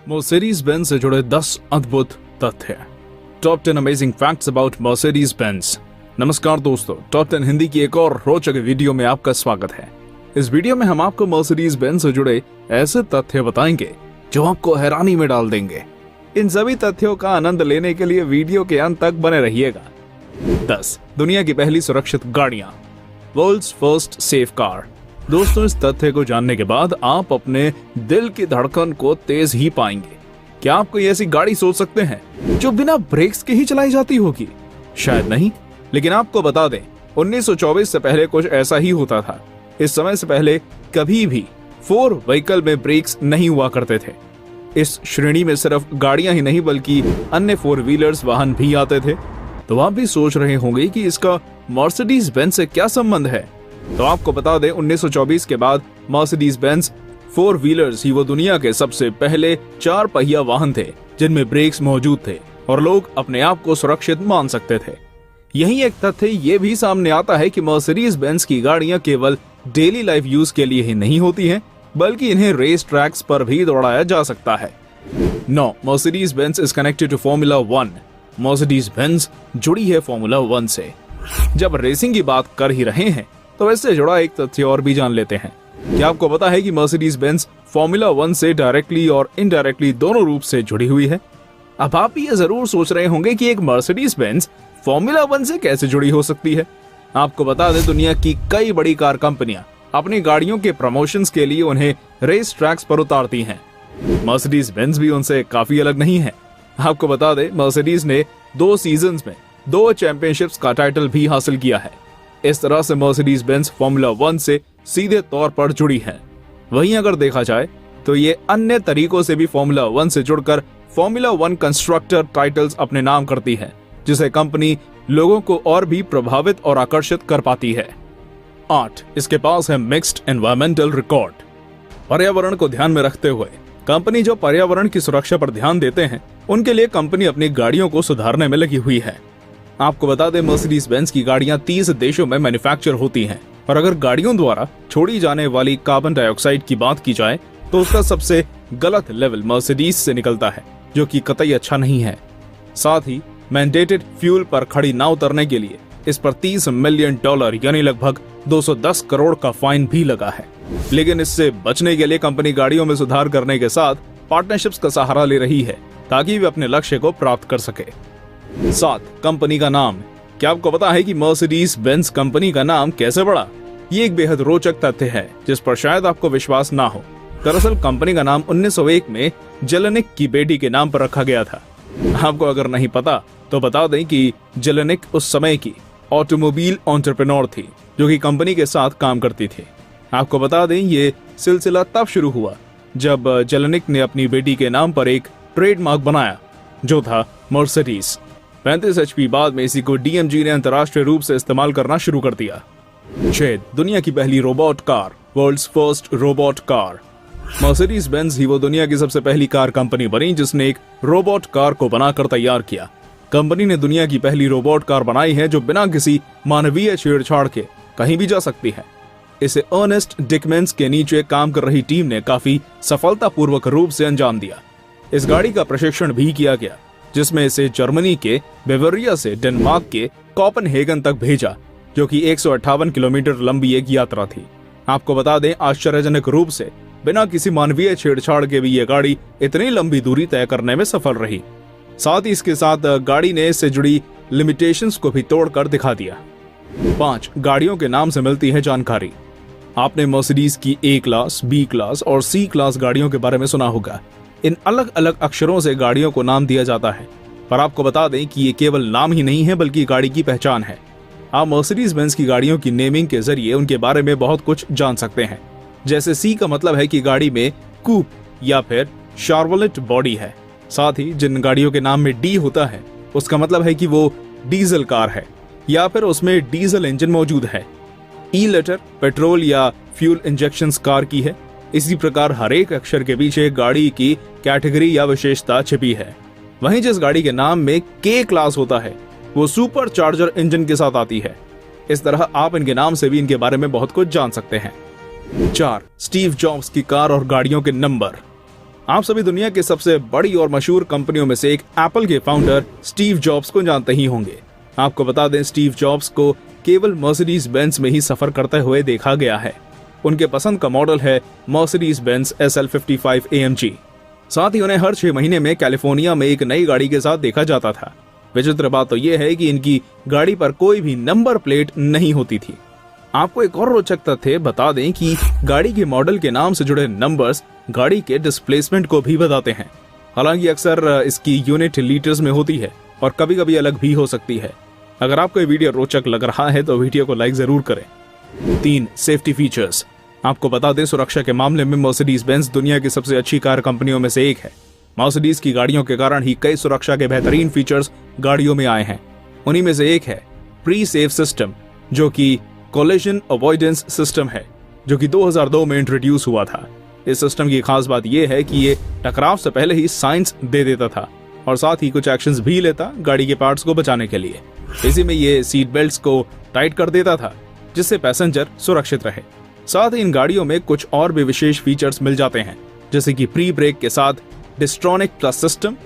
Mercedes Benz से जुड़े 10 अद्भुत तथ्य। Top 10 amazing facts about Mercedes Benz. नमस्कार दोस्तों, टॉप 10 हिंदी की एक और रोचक वीडियो में आपका स्वागत है। इस वीडियो में हम आपको मर्सिडीज बेंज से जुड़े ऐसे तथ्य बताएंगे जो आपको हैरानी में डाल देंगे। इन सभी तथ्यों का आनंद लेने के लिए वीडियो के अंत तक बने रहिएगा। 10 दुनिया की पहली सुरक्षित गाड़ियां, वर्ल्ड्स फर्स्ट सेफ कार। दोस्तों, इस तथ्य को जानने के बाद आप अपने दिल की धड़कन को तेज ही पाएंगे। क्या आप कोई ऐसी गाड़ी सोच सकते हैं जो बिना ब्रेक्स के ही चलाई जाती होगी? शायद नहीं, लेकिन आपको बता दें 1924 से पहले कुछ ऐसा ही होता था। इस समय से पहले कभी भी 4 व्हीकल में ब्रेक्स नहीं हुआ करते थे। इस श्रेणी में सिर्फ गाड़ियां ही नहीं बल्कि अन्य 4 व्हीलर्स वाहन भी आते थे। तो आप भी सोच रहे होंगे कि इसका मर्सिडीज बेंज से क्या संबंध है। तो आपको बता दें 1924 के बाद मर्सिडीज बेंज 4 व्हीलर्स ही वो दुनिया के सबसे पहले 4 पहिया वाहन थे जिनमें ब्रेक्स मौजूद थे और लोग अपने आप को सुरक्षित मान सकते थे। यही एक तथ्य ये भी सामने आता है कि मर्सिडीज बेंज की गाड़ियां केवल डेली लाइफ यूज के लिए ही नहीं होती हैं, बल्कि इन्हें रेस ट्रैक्स पर भी दौड़ाया जा सकता है। 9 Mercedes Benz is connected to Formula 1। Mercedes Benz जुड़ी है फॉर्मूला 1 से। जब रेसिंग की बात कर ही रहे हैं तो इससे जुड़ा एक तथ्य और भी जान लेते हैं। क्या आपको पता है कि मर्सिडीज बेंज फॉर्मूला 1 से डायरेक्टली और इनडायरेक्टली दोनों रूप से जुड़ी हुई है? अब आप ये जरूर सोच रहे होंगे कि एक मर्सिडीज बेंज फॉर्मूला 1 से कैसे जुड़ी हो सकती है। आपको बता दें दुनिया की कई बड़ी कार कंपनियां अपनी गाड़ियों के प्रमोशंस के लिए उन्हें रेस ट्रैक्स पर उतारती हैं। मर्सिडीज बेंज भी उनसे काफी अलग नहीं है। आपको बता दें मर्सिडीज ने 2 सीजन्स में 2 चैंपियनशिप्स का टाइटल भी हासिल किया है। इस तरह से मर्सिडीज बेंज फॉर्मूला 1 से सीधे तौर पर जुड़ी है। वहीं अगर देखा जाए तो ये अन्य तरीकों से भी फॉर्मूला 1 से जुड़कर फॉर्मूला 1 कंस्ट्रक्टर टाइटल्स अपने नाम करती है, जिसे कंपनी लोगों को और भी प्रभावित और आकर्षित कर पाती है। 8 इसके पास है मिक्स्ड एनवायरमेंटल रिकॉर्ड। पर्यावरण को ध्यान में रखते हुए कंपनी जो पर्यावरण की सुरक्षा पर ध्यान देते हैं उनके लिए कंपनी अपनी गाड़ियों को सुधारने में लगी हुई है। आपको बता दें मर्सिडीज बेंज की गाड़ियां 30 देशों में मैन्युफैक्चर होती हैं और अगर गाड़ियों द्वारा छोड़ी जाने वाली कार्बन डाइऑक्साइड की बात की जाए तो उसका सबसे गलत लेवल मर्सिडीज से निकलता है, जो कि कतई अच्छा नहीं है। साथ ही मैंडेटेड फ्यूल पर खड़ी ना उतरने के लिए इस पर $30 मिलियन यानी लगभग 210 करोड़ का फाइन भी लगा है। लेकिन इससे बचने के लिए कंपनी गाड़ियों में सुधार करने के साथ पार्टनरशिप्स का सहारा ले रही है ताकि वे अपने लक्ष्य को प्राप्त कर सके। 7 कंपनी का नाम। क्या आपको पता है कि मर्सिडीज बेंज कंपनी का नाम कैसे पड़ा? ये एक बेहद रोचक तथ्य है जिस पर शायद आपको विश्वास ना हो। दरअसल कंपनी का नाम 1901 में जेलेनिक की बेटी के नाम पर रखा गया था। आपको अगर नहीं पता तो बता दें कि जेलेनिक उस समय की ऑटोमोबाइल एंटरप्रेन्योर थी जो कि कंपनी के साथ काम करती थी। आपको बता दें ये सिलसिला तब शुरू हुआ जब जेलेनिक ने अपनी बेटी के नाम पर एक ट्रेडमार्क बनाया जो था मर्सिडीज। 35 HP बाद में इसी को DMG ने अंतर्राष्ट्रीय रूप से इस्तेमाल करना शुरू कर दिया। 6 दुनिया की पहली robot car, world's first robot car. Mercedes Benz ही वो दुनिया की सबसे पहली कार कंपनी बनी जिसने एक रोबोट कार को बनाकर तैयार किया। कंपनी ने दुनिया की पहली रोबोट कार बनाई है जो बिना किसी मानवीय छेड़छाड़ के कहीं भी जा सकती है। इसे अर्नेस्ट डिकमेंस के नीचे काम कर रही टीम ने काफी सफलतापूर्वक रूप से अंजाम दिया। इस गाड़ी का प्रशिक्षण भी किया गया जिसमें इसे जर्मनी के बेवरिया से डेनमार्क के कोपेनहेगन तक भेजा, जो कि 158 किलोमीटर लंबी एक यात्रा थी। आपको बता दें आश्चर्यजनक रूप से बिना किसी मानवीय छेड़छाड़ के भी ये गाड़ी इतनी लंबी दूरी तय करने में सफल रही। साथ ही इसके साथ गाड़ी ने इससे जुड़ी लिमिटेशंस को भी तोड़कर दिखा दिया। 5 गाड़ियों के नाम से मिलती है जानकारी। आपने मर्सिडीज की A क्लास, B क्लास और C क्लास गाड़ियों के बारे में सुना होगा। इन अलग अलग अक्षरों से गाड़ियों को नाम दिया जाता है, पर आपको बता दें कि ये केवल नाम ही नहीं है बल्कि गाड़ी की पहचान है। आप मर्सिडीज बेंज की गाड़ियों की नेमिंग के जरिए उनके बारे में बहुत कुछ जान सकते हैं। जैसे C का मतलब है कि गाड़ी में कूप या फिर शार्वलेट बॉडी है। साथ ही जिन गाड़ियों के नाम में D होता है उसका मतलब है कि वो डीजल कार है या फिर उसमें डीजल इंजन मौजूद है। E लेटर पेट्रोल या फ्यूल इंजेक्शन कार की है। इसी प्रकार हर एक अक्षर के पीछे गाड़ी की कैटेगरी या विशेषता छिपी है। वहीं जिस गाड़ी के नाम में K क्लास होता है वो सुपर चार्जर इंजन के साथ आती है। इस तरह आप इनके नाम से भी इनके बारे में बहुत कुछ जान सकते हैं। 4 स्टीव जॉब्स की कार और गाड़ियों के नंबर। आप सभी दुनिया के सबसे बड़ी और मशहूर कंपनियों में से एक एप्पल के फाउंडर स्टीव जॉब्स को जानते ही होंगे। आपको बता दें, स्टीव जॉब्स को केवल मर्सिडीज बेंज में ही सफर करते हुए देखा गया है। उनके पसंद का मॉडल है मर्सिडीज बेंज SL55 AMG। साथ ही उन्हें हर 6 महीने में कैलिफोर्निया में एक नई गाड़ी के साथ देखा जाता था। विचित्र बात तो यह है कि इनकी गाड़ी पर कोई भी नंबर प्लेट नहीं होती थी। आपको एक और रोचक तथ्य बता दें कि गाड़ी के मॉडल के नाम से जुड़े नंबर्स गाड़ी के डिस्प्लेसमेंट को भी बताते हैं। हालांकि अक्सर इसकी यूनिट लीटर्स में होती है और कभी कभी अलग भी हो सकती है। अगर आपको ये वीडियो रोचक लग रहा है तो वीडियो को लाइक जरूर करें। 3. Safety features. आपको बता दें, सुरक्षा के मामले में मर्सिडीज बेंज दुनिया की सबसे अच्छी कार कंपनियों में से एक है। मर्सिडीज की गाड़ियों के कारण ही कई सुरक्षा के बेहतरीन फीचर्स गाड़ियों में आए हैं। उन्हीं में से एक है प्री सेफ सिस्टम, जो कि कोलिजन अवॉइडेंस सिस्टम है, जो कि 2002 में इंट्रोड्यूस हुआ था। इस सिस्टम की खास बात यह है कि ये टकराव से पहले ही साइंस दे देता था और साथ ही कुछ एक्शंस भी लेता गाड़ी के पार्ट्स को बचाने के लिए। इसी में ये सीट बेल्ट्स को टाइट कर देता था जिससे पैसेंजर सुरक्षित रहे। साथ ही इन गाड़ियों में कुछ और भी विशेष फीचर्स मिल जाते हैं, जैसे कि प्री ब्रेक के साथ Distronic plus system,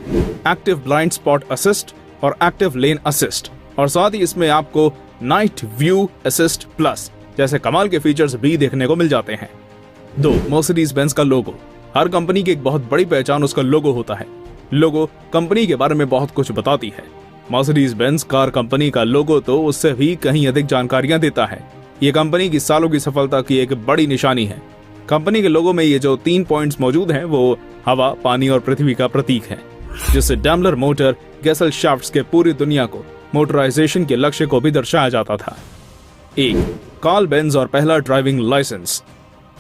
active blind spot assist और एक्टिव लेन असिस्ट, और साथ ही इसमें आपको नाइट व्यू असिस्ट प्लस जैसे कमाल के फीचर्स भी देखने को मिल जाते हैं। 2. मर्सिडीज बेंज का लोगो। हर कंपनी की एक बहुत बड़ी पहचान उसका लोगो होता है। लोगो कंपनी के बारे में बहुत कुछ बताती है। मर्सिडीज बेंज कार कंपनी का लोगो तो उससे भी कहीं अधिक जानकारियां देता है। ये कंपनी की सालों की सफलता की एक बड़ी निशानी है। कंपनी के लोगो में ये जो 3 पॉइंट्स मौजूद हैं वो हवा, पानी और पृथ्वी का प्रतीक है, जिससे डैमलर मोटर गेसलशाफ्ट्स के पूरी दुनिया को मोटराइजेशन के लक्ष्य को भी दर्शाया जाता था। 1. कार्ल बेंज और पहला ड्राइविंग लाइसेंस।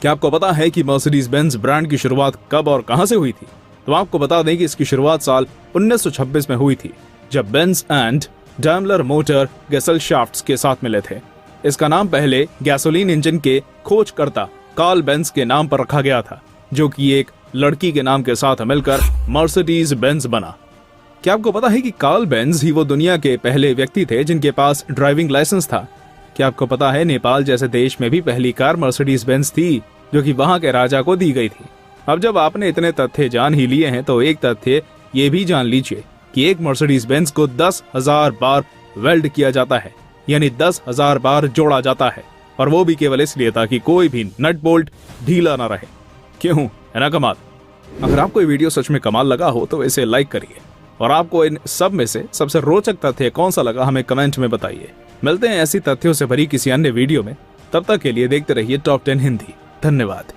क्या आपको पता है कि मर्सिडीज बेंज ब्रांड की शुरुआत कब और कहां से हुई थी? तो आपको बता दें कि इसकी शुरुआत साल 1926 में हुई थी, जब बेंज एंड डैमलर मोटर गेसलशाफ्ट्स के साथ मिले थे। इसका नाम पहले गैसोलीन इंजन के खोजकर्ता कार्ल बेंज के नाम पर रखा गया था, जो कि एक लड़की के नाम के साथ मिलकर मर्सिडीज बेंज बना। क्या आपको पता है कि कार्ल बेंज ही वो दुनिया के पहले व्यक्ति थे जिनके पास ड्राइविंग लाइसेंस था? क्या आपको पता है नेपाल जैसे देश में भी पहली कार मर्सिडीज बेंज थी, जो कि वहां के राजा को दी गई थी। अब जब आपने इतने तथ्य जान ही लिए हैं तो एक तथ्य ये भी जान लीजिए कि एक मर्सिडीज बेंज को 10,000 बार वेल्ड किया जाता है, यानी 10,000 बार जोड़ा जाता है, और वो भी केवल इसलिए ताकि कोई भी नट बोल्ट ढीला ना रहे। क्यों, है ना कमाल? अगर आपको ये वीडियो सच में कमाल लगा हो तो इसे लाइक करिए, और आपको इन सब में से सबसे रोचक तथ्य कौन सा लगा हमें कमेंट में बताइए। मिलते हैं ऐसी तथ्यों से भरी किसी अन्य वीडियो में। तब तक के लिए देखते रहिए टॉप 10 हिंदी। धन्यवाद।